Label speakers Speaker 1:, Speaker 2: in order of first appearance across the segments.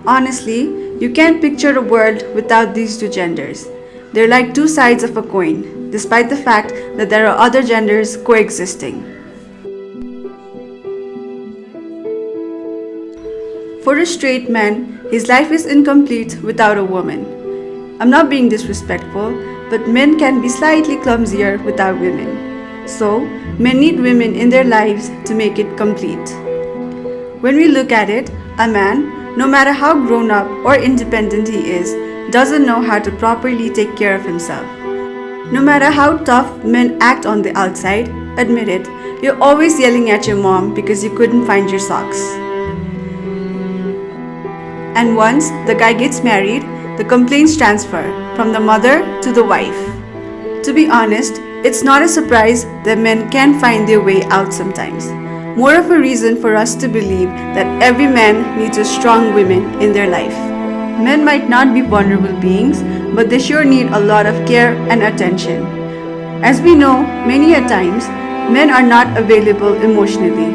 Speaker 1: Honestly, you can't picture a world without these two genders. They're like two sides of a coin, despite the fact that there are other genders coexisting. For a straight man, his life is incomplete without a woman. I'm not being disrespectful, but men can be slightly clumsier without women. So, men need women in their lives to make it complete. When we look at it, a man, no matter how grown up or independent he is, doesn't know how to properly take care of himself. No matter how tough men act on the outside, admit it, you're always yelling at your mom because you couldn't find your socks. And once the guy gets married, the complaints transfer from the mother to the wife. To be honest, it's not a surprise that men can find their way out sometimes. More of a reason for us to believe that every man needs a strong woman in their life. Men might not be vulnerable beings, but they sure need a lot of care and attention. As we know, many a times, men are not available emotionally.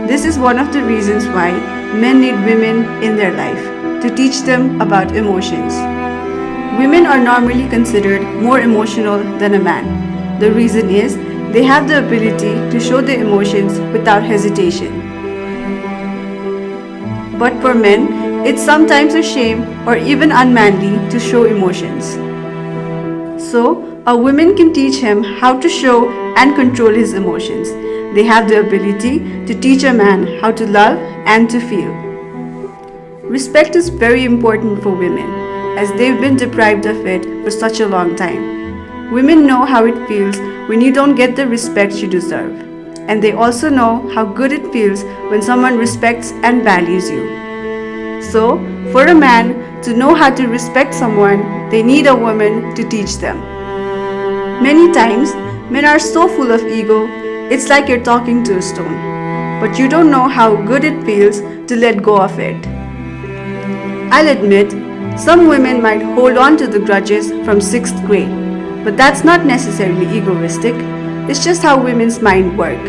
Speaker 1: This is one of the reasons why men need women in their life, to teach them about emotions. Women are normally considered more emotional than a man. The reason is, they have the ability to show their emotions without hesitation. But for men, it's sometimes a shame or even unmanly to show emotions. So, a woman can teach him how to show and control his emotions. They have the ability to teach a man how to love and to feel. Respect is very important for women, as they've been deprived of it for such a long time. Women know how it feels when you don't get the respect you deserve. And they also know how good it feels when someone respects and values you. So, for a man to know how to respect someone, they need a woman to teach them. Many times, men are so full of ego, it's like you're talking to a stone. But you don't know how good it feels to let go of it. I'll admit, some women might hold on to the grudges from 6th grade. But that's not necessarily egoistic, it's just how women's mind work.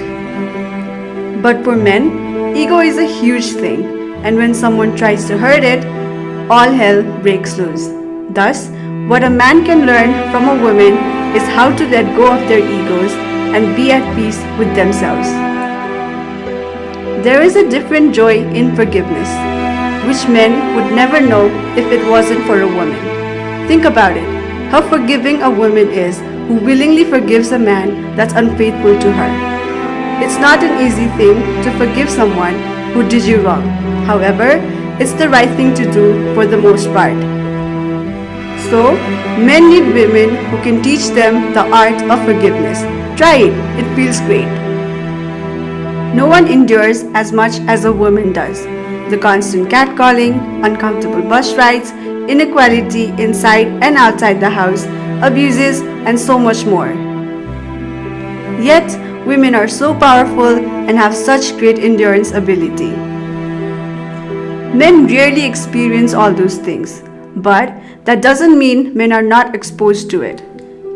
Speaker 1: But for men, ego is a huge thing, and when someone tries to hurt it, all hell breaks loose. Thus, what a man can learn from a woman is how to let go of their egos and be at peace with themselves. There is a different joy in forgiveness, which men would never know if it wasn't for a woman. Think about it. How forgiving a woman is who willingly forgives a man that's unfaithful to her. It's not an easy thing to forgive someone who did you wrong. However, it's the right thing to do for the most part. So, men need women who can teach them the art of forgiveness. Try it feels great. No one endures as much as a woman does. The constant catcalling, uncomfortable bus rides, inequality inside and outside the house, abuses, and so much more. Yet, women are so powerful and have such great endurance ability. Men rarely experience all those things, but that doesn't mean men are not exposed to it.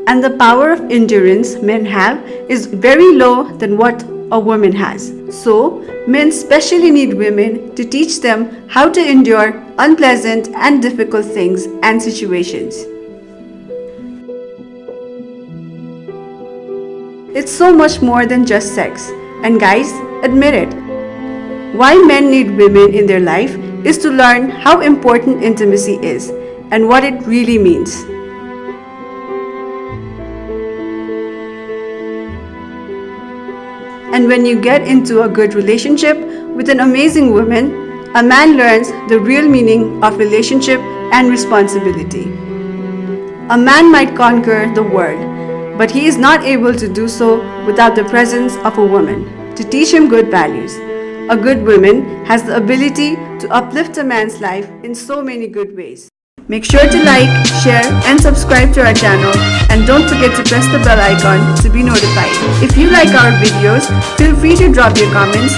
Speaker 1: And the power of endurance men have is very low than what a woman has. So, men especially need women to teach them how to endure unpleasant and difficult things and situations. It's so much more than just sex. And guys, admit it. Why men need women in their life is to learn how important intimacy is and what it really means. And when you get into a good relationship with an amazing woman, a man learns the real meaning of relationship and responsibility. A man might conquer the world, but he is not able to do so without the presence of a woman to teach him good values. A good woman has the ability to uplift a man's life in so many good ways. Make sure to like, share, and subscribe to our channel, and don't forget to press the bell icon to be notified. If you like our videos, feel free to drop your comments